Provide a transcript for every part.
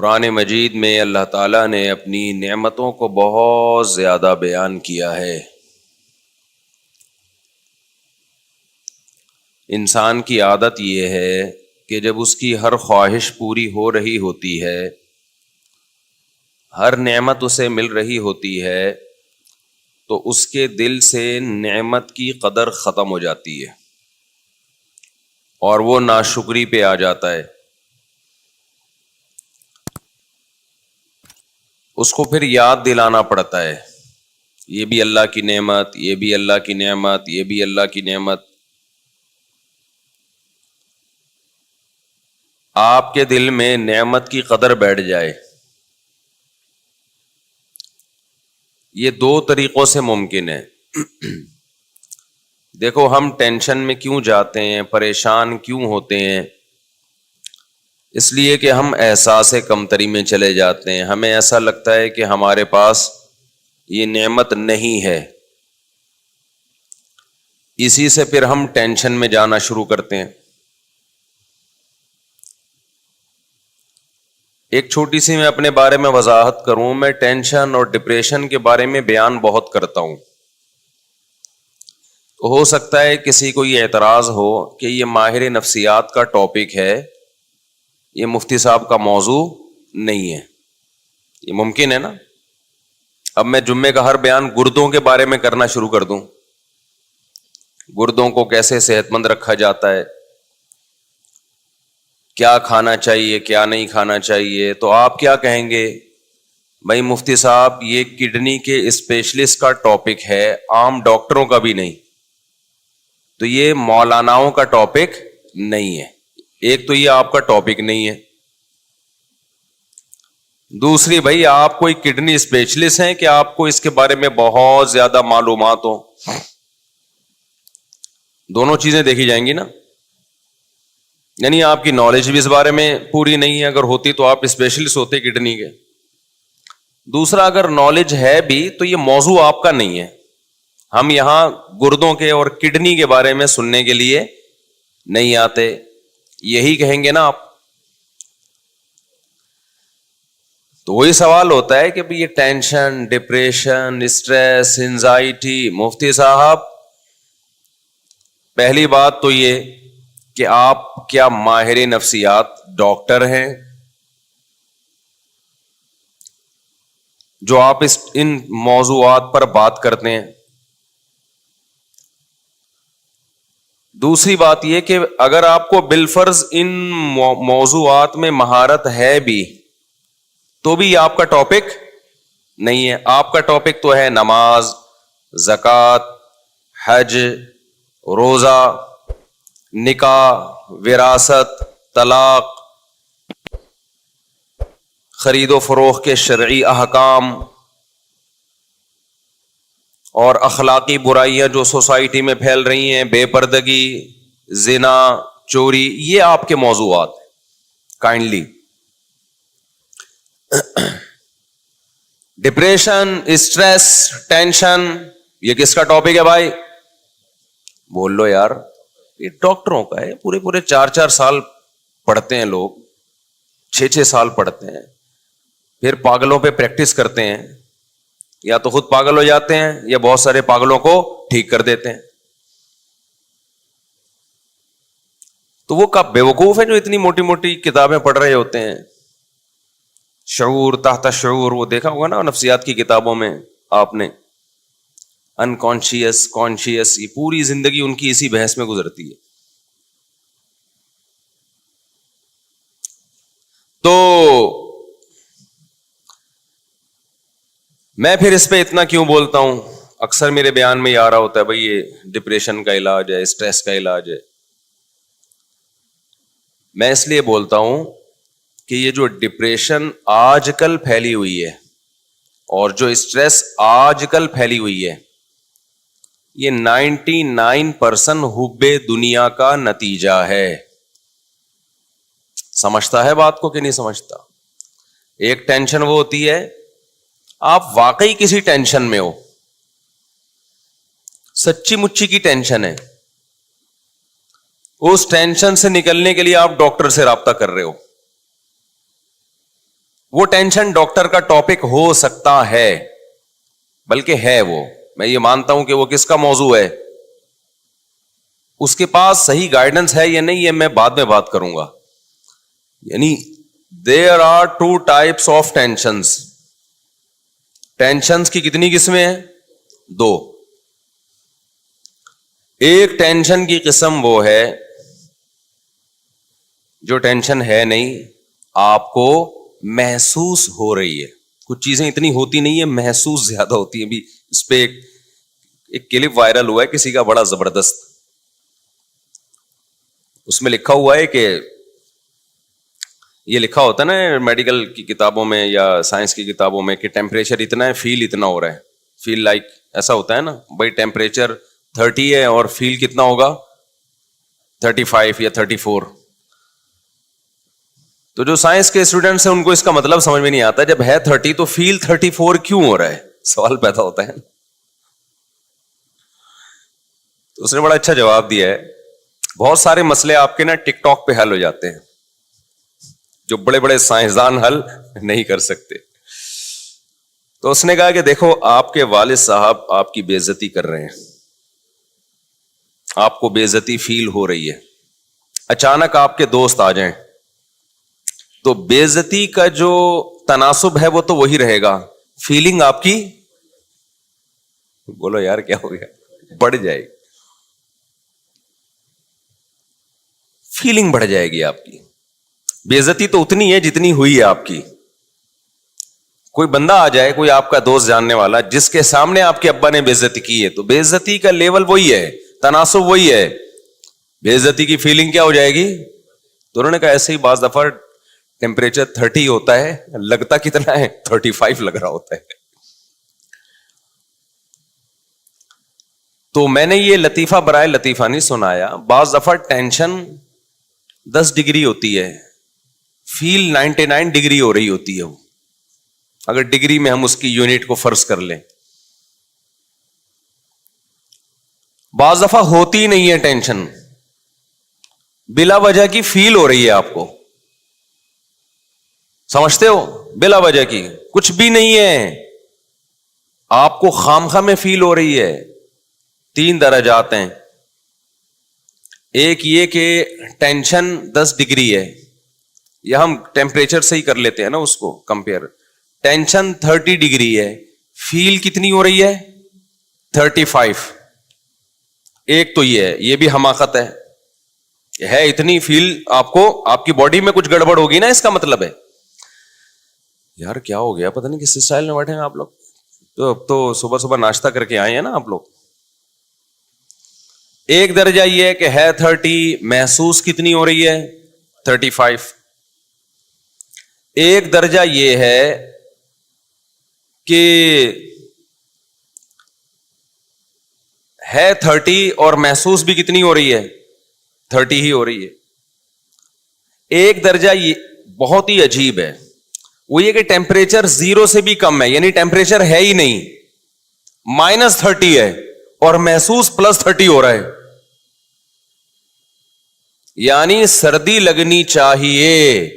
قرآن مجید میں اللہ تعالیٰ نے اپنی نعمتوں کو بہت زیادہ بیان کیا ہے۔ انسان کی عادت یہ ہے کہ جب اس کی ہر خواہش پوری ہو رہی ہوتی ہے، ہر نعمت اسے مل رہی ہوتی ہے، تو اس کے دل سے نعمت کی قدر ختم ہو جاتی ہے اور وہ ناشکری پہ آ جاتا ہے۔ اس کو پھر یاد دلانا پڑتا ہے، یہ بھی اللہ کی نعمت، یہ بھی اللہ کی نعمت، یہ بھی اللہ کی نعمت۔ آپ کے دل میں نعمت کی قدر بیٹھ جائے، یہ دو طریقوں سے ممکن ہے۔ دیکھو، ہم ٹینشن میں کیوں جاتے ہیں، پریشان کیوں ہوتے ہیں؟ اس لیے کہ ہم احساس کمتری میں چلے جاتے ہیں۔ ہمیں ایسا لگتا ہے کہ ہمارے پاس یہ نعمت نہیں ہے، اسی سے پھر ہم ٹینشن میں جانا شروع کرتے ہیں۔ ایک چھوٹی سی میں اپنے بارے میں وضاحت کروں، میں ٹینشن اور ڈپریشن کے بارے میں بیان بہت کرتا ہوں۔ تو ہو سکتا ہے کسی کو یہ اعتراض ہو کہ یہ ماہر نفسیات کا ٹاپک ہے، یہ مفتی صاحب کا موضوع نہیں ہے۔ یہ ممکن ہے نا؟ اب میں جمعے کا ہر بیان گردوں کے بارے میں کرنا شروع کر دوں، گردوں کو کیسے صحت مند رکھا جاتا ہے، کیا کھانا چاہیے کیا نہیں کھانا چاہیے، تو آپ کیا کہیں گے؟ بھائی مفتی صاحب، یہ کڈنی کے اسپیشلسٹ کا ٹاپک ہے، عام ڈاکٹروں کا بھی نہیں، تو یہ مولاناؤں کا ٹاپک نہیں ہے۔ ایک تو یہ آپ کا ٹاپک نہیں ہے، دوسری بھائی آپ کوئی کڈنی اسپیشلسٹ ہیں کہ آپ کو اس کے بارے میں بہت زیادہ معلومات ہو؟ دونوں چیزیں دیکھی جائیں گی نا، یعنی آپ کی نالج بھی اس بارے میں پوری نہیں ہے، اگر ہوتی تو آپ اسپیشلسٹ ہوتے کڈنی کے۔ دوسرا، اگر نالج ہے بھی تو یہ موضوع آپ کا نہیں ہے، ہم یہاں گردوں کے اور کڈنی کے بارے میں سننے کے لیے نہیں آتے، یہی کہیں گے نا آپ۔ تو وہی سوال ہوتا ہے کہ یہ ٹینشن، ڈپریشن، اسٹریس، انزائٹی، مفتی صاحب پہلی بات تو یہ کہ آپ کیا ماہر نفسیات ڈاکٹر ہیں جو آپ ان موضوعات پر بات کرتے ہیں؟ دوسری بات یہ کہ اگر آپ کو بالفرض ان موضوعات میں مہارت ہے بھی تو بھی یہ آپ کا ٹاپک نہیں ہے۔ آپ کا ٹاپک تو ہے نماز، زکوٰۃ، حج، روزہ، نکاح، وراثت، طلاق، خرید و فروخت کے شرعی احکام اور اخلاقی برائیاں جو سوسائٹی میں پھیل رہی ہیں، بے پردگی، زنا، چوری، یہ آپ کے موضوعات کائنڈلی۔ ڈپریشن، اسٹریس، ٹینشن، یہ کس کا ٹاپک ہے بھائی؟ بول لو یار، یہ ڈاکٹروں کا ہے۔ پورے 4 سال پڑھتے ہیں لوگ، 6 سال پڑھتے ہیں، پھر پاگلوں پہ پریکٹس کرتے ہیں، یا تو خود پاگل ہو جاتے ہیں یا بہت سارے پاگلوں کو ٹھیک کر دیتے ہیں۔ تو وہ کب بے وقوف ہیں جو اتنی موٹی موٹی کتابیں پڑھ رہے ہوتے ہیں؟ شعور، تحت شعور، وہ دیکھا ہوگا نا نفسیات کی کتابوں میں آپ نے، انکانشیس، کانشیس، یہ پوری زندگی ان کی اسی بحث میں گزرتی ہے۔ تو میں پھر اس پہ اتنا کیوں بولتا ہوں؟ اکثر میرے بیان میں یہ آ رہا ہوتا ہے بھائی یہ ڈپریشن کا علاج ہے، اسٹریس کا علاج ہے۔ میں اس لیے بولتا ہوں کہ یہ جو ڈپریشن آج کل پھیلی ہوئی ہے اور جو اسٹریس آج کل پھیلی ہوئی ہے، یہ 99% حب دنیا کا نتیجہ ہے۔ سمجھتا ہے بات کو کہ نہیں سمجھتا؟ ایک ٹینشن وہ ہوتی ہے آپ واقعی کسی ٹینشن میں ہو، سچی مچی کی ٹینشن ہے، اس ٹینشن سے نکلنے کے لیے آپ ڈاکٹر سے رابطہ کر رہے ہو، وہ ٹینشن ڈاکٹر کا ٹاپک ہو سکتا ہے، بلکہ ہے وہ، میں یہ مانتا ہوں کہ وہ کس کا موضوع ہے، اس کے پاس صحیح گائیڈنس ہے یا نہیں، یہ میں بعد میں بات کروں گا. یعنی there are two types of tensions. Tensions کی کتنی قسمیں ہیں؟ دو. ایک ٹینشن کی قسم وہ ہے جو ٹینشن ہے نہیں، آپ کو محسوس ہو رہی ہے. کچھ چیزیں اتنی ہوتی نہیں ہے، محسوس زیادہ ہوتی ہیں. ابھی اس پہ ایک کلپ وائرل ہوا ہے کسی کا بڑا زبردست. اس میں لکھا ہوا ہے کہ یہ لکھا ہوتا ہے نا میڈیکل کی کتابوں میں یا سائنس کی کتابوں میں کہ ٹیمپریچر اتنا ہے، فیل اتنا ہو رہا ہے. فیل لائک ایسا ہوتا ہے نا بھائی، ٹیمپریچر 30 ہے اور فیل کتنا ہوگا 35 یا 34. تو جو سائنس کے اسٹوڈنٹس ہیں ان کو اس کا مطلب سمجھ میں نہیں آتا. جب ہے 30 تو فیل 34 کیوں ہو رہا ہے؟ سوال پیدا ہوتا ہے. تو اس نے بڑا اچھا جواب دیا ہے. بہت سارے مسئلے آپ کے نا ٹک ٹاک پہ حل ہو جاتے ہیں جو بڑے بڑے سائنسدان حل نہیں کر سکتے. تو اس نے کہا کہ دیکھو، آپ کے والد صاحب آپ کی بے عزتی کر رہے ہیں، آپ کو بے عزتی فیل ہو رہی ہے. اچانک آپ کے دوست آ جائیں تو بے عزتی کا جو تناسب ہے وہ تو وہی رہے گا، فیلنگ آپ کی، بولو یار کیا ہو گیا، بڑھ جائے گی. فیلنگ بڑھ جائے گی آپ کی. بے عزتی تو اتنی ہے جتنی ہوئی ہے آپ کی. کوئی بندہ آ جائے، کوئی آپ کا دوست جاننے والا جس کے سامنے آپ کے ابا نے بے عزتی کی ہے، تو بے عزتی کا لیول وہی ہے، تناسب وہی ہے، بے عزتی کی فیلنگ کیا ہو جائے گی. تو انہوں نے کہا ایسے ہی بعض دفعہ ٹیمپریچر 30 ہوتا ہے، لگتا کتنا ہے 35 لگ رہا ہوتا ہے. تو میں نے یہ لطیفہ برائے لطیفہ نہیں سنایا. بعض دفعہ ٹینشن 10 ڈگری ہوتی ہے، فیل 99 ڈگری ہو رہی ہوتی ہے. وہ اگر ڈگری میں ہم اس کی یونٹ کو فرض کر لیں. بعض دفعہ ہوتی نہیں ہے ٹینشن، بلا وجہ کی فیل ہو رہی ہے آپ کو. سمجھتے ہو؟ بلا وجہ کی کچھ بھی نہیں ہے، آپ کو خامخواہ میں فیل ہو رہی ہے. 3 درجات ہیں. ایک یہ کہ ٹینشن 10 ڈگری ہے، یا ہم ٹیمپریچر سے ہی کر لیتے ہیں نا اس کو کمپیئر. ٹینشن 30 ڈگری ہے، فیل کتنی ہو رہی ہے 35. ایک تو یہ ہے، یہ بھی حماقت ہے اتنی فیل آپ کو، آپ کی باڈی میں کچھ گڑبڑ ہوگی نا. اس کا مطلب ہے یار کیا ہو گیا، پتہ نہیں کس اسٹائل میں بیٹھے ہیں آپ لوگ. تو اب تو صبح صبح ناشتہ کر کے آئے ہیں نا آپ لوگ. ایک درجہ یہ ہے کہ ہے 30، محسوس کتنی ہو رہی ہے 35. ایک درجہ یہ ہے کہ ہے 30 اور محسوس بھی کتنی ہو رہی ہے 30 ہی ہو رہی ہے. ایک درجہ یہ بہت ہی عجیب ہے، وہ یہ کہ ٹیمپریچر 0 سے بھی کم ہے، یعنی ٹیمپریچر ہے ہی نہیں، -30 ہے اور محسوس +30 ہو رہا ہے. یعنی سردی لگنی چاہیے،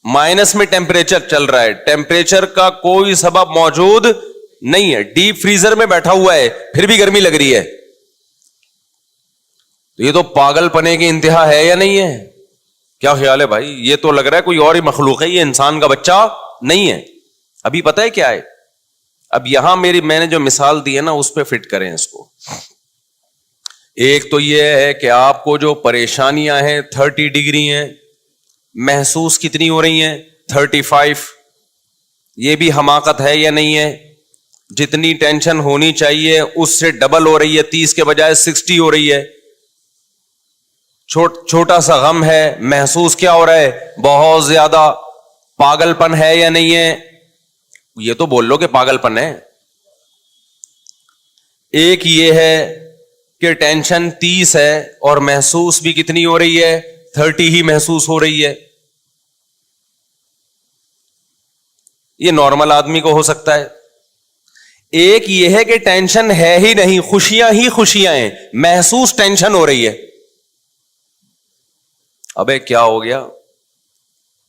مائنس میں ٹیمپریچر چل رہا ہے، ٹیمپریچر کا کوئی سبب موجود نہیں ہے، ڈیپ فریزر میں بیٹھا ہوا ہے پھر بھی گرمی لگ رہی ہے. تو یہ تو پاگل پنے کی انتہا ہے یا نہیں ہے؟ کیا خیال ہے بھائی؟ یہ تو لگ رہا ہے کوئی اور ہی مخلوق ہے، یہ انسان کا بچہ نہیں ہے. ابھی پتہ ہے کیا ہے، اب یہاں میں نے جو مثال دی ہے نا اس پہ فٹ کریں اس کو. ایک تو یہ ہے کہ آپ کو جو پریشانیاں ہیں 30 ڈگری ہیں، محسوس کتنی ہو رہی ہیں 35. یہ بھی حماقت ہے یا نہیں ہے؟ جتنی ٹینشن ہونی چاہیے اس سے ڈبل ہو رہی ہے، 30 کے بجائے 60 ہو رہی ہے. چھوٹا سا غم ہے، محسوس کیا ہو رہا ہے بہت زیادہ. پاگل پن ہے یا نہیں ہے؟ یہ تو بول لو کہ پاگل پن ہے. ایک یہ ہے کہ ٹینشن 30 ہے اور محسوس بھی کتنی ہو رہی ہے 30 ہی محسوس ہو رہی ہے. یہ نارمل آدمی کو ہو سکتا ہے. ایک یہ ہے کہ ٹینشن ہے ہی نہیں، خوشیاں ہی خوشیاں ہیں، محسوس ٹینشن ہو رہی ہے. ابے کیا ہو گیا؟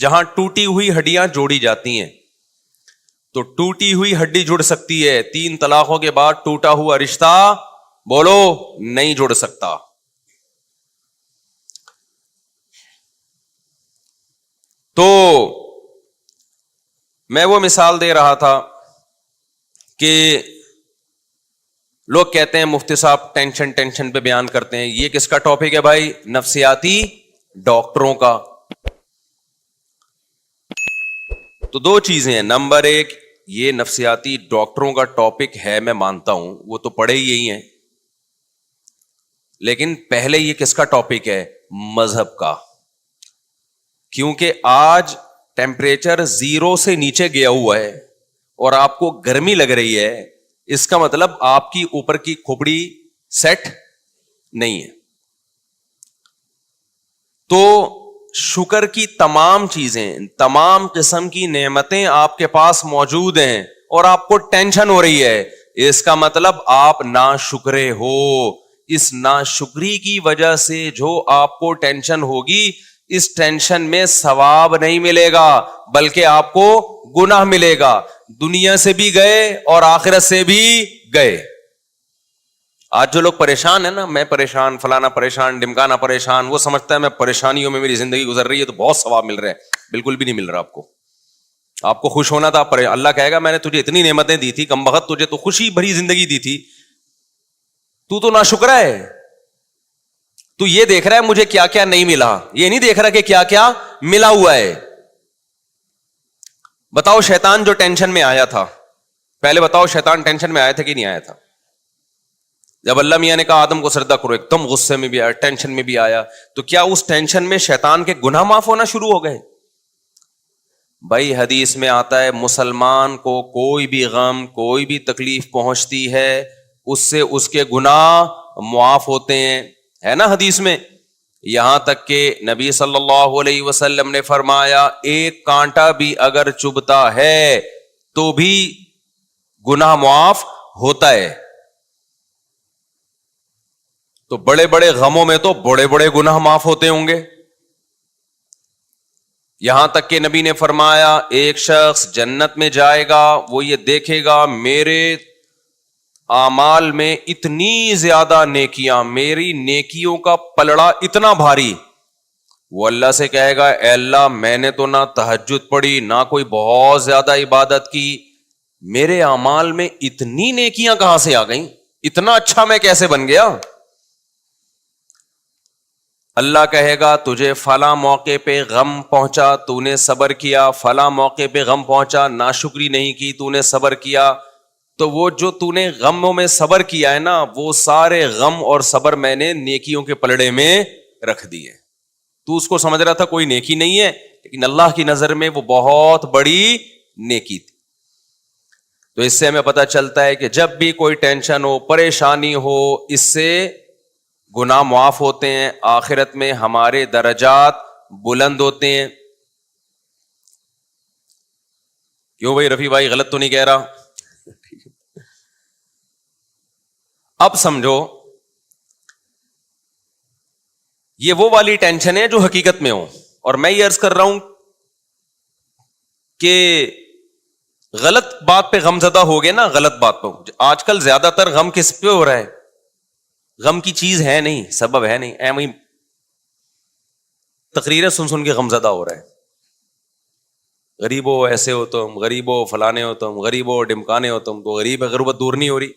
جہاں ٹوٹی ہوئی ہڈیاں جوڑی جاتی ہیں تو ٹوٹی ہوئی ہڈی جڑ سکتی ہے, 3 طلاقوں کے بعد ٹوٹا ہوا رشتہ بولو نہیں جڑ سکتا. تو میں وہ مثال دے رہا تھا کہ لوگ کہتے ہیں مفتی صاحب ٹینشن پہ بیان کرتے ہیں. یہ کس کا ٹاپک ہے بھائی؟ نفسیاتی ڈاکٹروں کا. تو 2 چیزیں ہیں. نمبر 1, یہ نفسیاتی ڈاکٹروں کا ٹاپک ہے, میں مانتا ہوں وہ تو پڑھے ہی یہی ہیں, لیکن پہلے یہ کس کا ٹاپک ہے؟ مذہب کا. کیونکہ آج ٹیمپریچر 0 سے نیچے گیا ہوا ہے اور آپ کو گرمی لگ رہی ہے, اس کا مطلب آپ کی اوپر کی کھوپڑی سیٹ نہیں ہے. تو شکر کی تمام چیزیں, تمام قسم کی نعمتیں آپ کے پاس موجود ہیں اور آپ کو ٹینشن ہو رہی ہے, اس کا مطلب آپ ناشکرے ہو. اس ناشکری کی وجہ سے جو آپ کو ٹینشن ہوگی, اس ٹینشن میں ثواب نہیں ملے گا بلکہ آپ کو گناہ ملے گا. دنیا سے بھی گئے اور آخرت سے بھی گئے. آج جو لوگ پریشان ہیں نا, میں پریشان, فلانا پریشان, ڈمکانا پریشان, وہ سمجھتا ہے میں پریشانیوں میں میری زندگی گزر رہی ہے تو بہت ثواب مل رہا ہے. بالکل بھی نہیں مل رہا آپ کو. آپ کو خوش ہونا تھا, اللہ کہے گا میں نے تجھے اتنی نعمتیں دی تھی, کم بخت تجھے تو خوشی بھری زندگی دی تھی, تو ناشکرا ہے. تو یہ دیکھ رہا ہے مجھے کیا کیا نہیں ملا, یہ نہیں دیکھ رہا کہ کیا کیا ملا ہوا ہے. بتاؤ شیطان جو ٹینشن میں آیا تھا, پہلے بتاؤ شیطان ٹینشن میں آیا تھا کہ نہیں آیا تھا؟ جب اللہ میاں نے کہا آدم کو سجدہ کرو, ایک دم غصے میں بھی آیا, ٹینشن میں بھی آیا, تو کیا اس ٹینشن میں شیطان کے گناہ معاف ہونا شروع ہو گئے؟ بھائی حدیث میں آتا ہے مسلمان کو کوئی بھی غم, کوئی بھی تکلیف پہنچتی ہے, اس سے اس کے گناہ معاف ہوتے ہیں, ہے نا حدیث میں. یہاں تک کہ نبی صلی اللہ علیہ وسلم نے فرمایا ایک کانٹا بھی اگر چبھتا ہے تو بھی گناہ معاف ہوتا ہے. تو بڑے بڑے غموں میں تو بڑے بڑے گناہ معاف ہوتے ہوں گے. یہاں تک کہ نبی نے فرمایا ایک شخص جنت میں جائے گا, وہ یہ دیکھے گا میرے اعمال میں اتنی زیادہ نیکیاں, میری نیکیوں کا پلڑا اتنا بھاری. وہ اللہ سے کہے گا اے اللہ میں نے تو نہ تہجد پڑھی, نہ کوئی بہت زیادہ عبادت کی, میرے اعمال میں اتنی نیکیاں کہاں سے آ گئیں, اتنا اچھا میں کیسے بن گیا؟ اللہ کہے گا تجھے فلاں موقع پہ غم پہنچا, تو نے صبر کیا, فلاں موقع پہ غم پہنچا, ناشکری نہیں کی, تو نے صبر کیا. تو وہ جو تو نے غموں میں صبر کیا ہے نا, وہ سارے غم اور صبر میں نے نیکیوں کے پلڑے میں رکھ دیے. تو اس کو سمجھ رہا تھا کوئی نیکی نہیں ہے, لیکن اللہ کی نظر میں وہ بہت بڑی نیکی تھی. تو اس سے ہمیں پتہ چلتا ہے کہ جب بھی کوئی ٹینشن ہو, پریشانی ہو, اس سے گناہ معاف ہوتے ہیں, آخرت میں ہمارے درجات بلند ہوتے ہیں. کیوں بھائی رفیع بھائی غلط تو نہیں کہہ رہا؟ اب سمجھو یہ وہ والی ٹینشن ہے جو حقیقت میں ہو, اور میں یہ عرض کر رہا ہوں کہ غلط بات پہ غم زدہ ہو گئے نا, غلط بات پہ. آج کل زیادہ تر غم کس پہ ہو رہا ہے؟ غم کی چیز ہے نہیں, سبب ہے نہیں, ایویں تقریریں سن کے غم زدہ ہو رہا ہے. غریبو ایسے ہو تم, غریبو فلانے ہو تم, غریبو ڈمکانے ہو تم. تو غریب ہے, غربت دور نہیں ہو رہی.